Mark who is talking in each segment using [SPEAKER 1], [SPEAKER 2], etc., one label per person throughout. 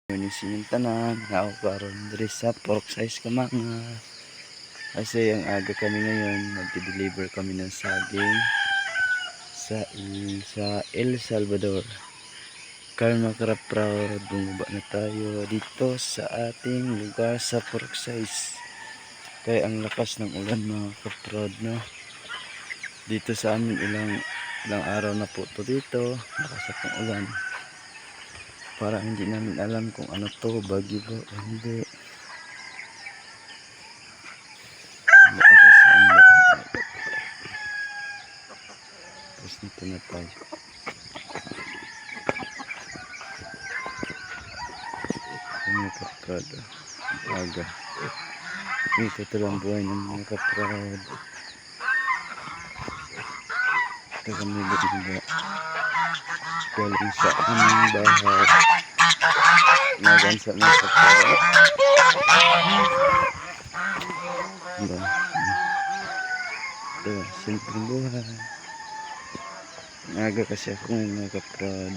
[SPEAKER 1] Yun yung tanan, karon diri sa pork size ka mga. Kasi ang aga kami ngayon, nagde-deliver kami ng saging sa El Salvador. Karon mga proud, bumaba na tayo dito sa ating lugar sa pork size. Kaya ang lakas ng ulan mga kaproud, no? Dito sa amin ilang araw na po to dito, lakas ng ulan. Para hindi namin alam kung ano to, bagyo ba o hindi. Tapos nito na tayo. Mga kaprad, aga. Ito talang buhay ng mga kaprad. Ito kami ba galing sa aming bahay. Nagansa ng kaprad. Ito, simpleng buhay. Aga kasi ako ngayon mga kaprad.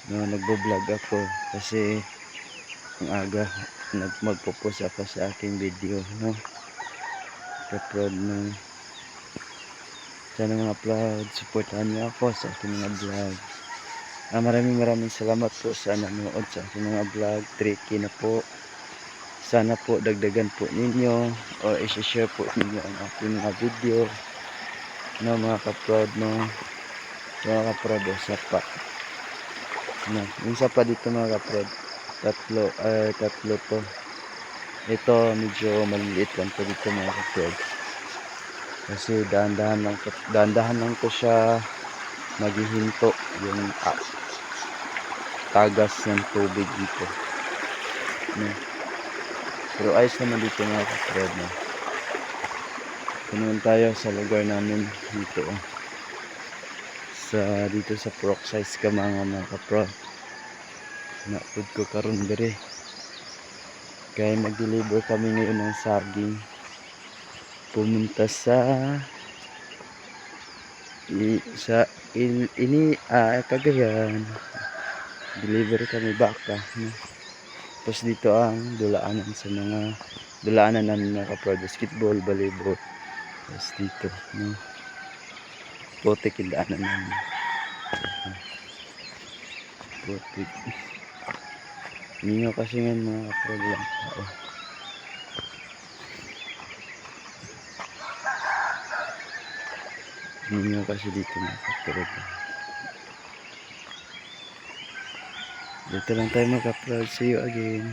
[SPEAKER 1] No, nagbo-vlog ako kasi ang aga magpo-post ako sa aking video, no? Kaprad, no? Sana mga upload, supportahan niyo ako sa aking mga vlog. Maraming salamat po sa nanonood sa aking mga vlog. Tricky na po. Sana po dagdagan po ninyo o i-share po ninyo ang aking mga video, no mga kaprad, no? Mga kaprad, sapa. No, yung sapa dito mga kaprad, tatlo to. Ito medyo maliliit lang to dito mga kaprad. Kasi dahan-dahan lang to siya maghihinto yung tagas ng tubig dito. No. Pero ayos naman dito mga kaprad, no. Punuan tayo sa lugar namin dito, dito sa pork size ka mga kaprad. Naupod ko karon diri. Kaya mag-deliver kami ngayon ng saging. Pumunta sa Cagayan. Deliver kami baka, no? Tapos dito ang dulaanan namin mga kaprad, basketball, volleyball. Tapos dito, no? Putik yung daanan namin. Putik. Ninyo kasi nga mga kaprad lang tao. Ninyo kasi dito mga kaprad. Dito lang tayo mga kaprad. See you again.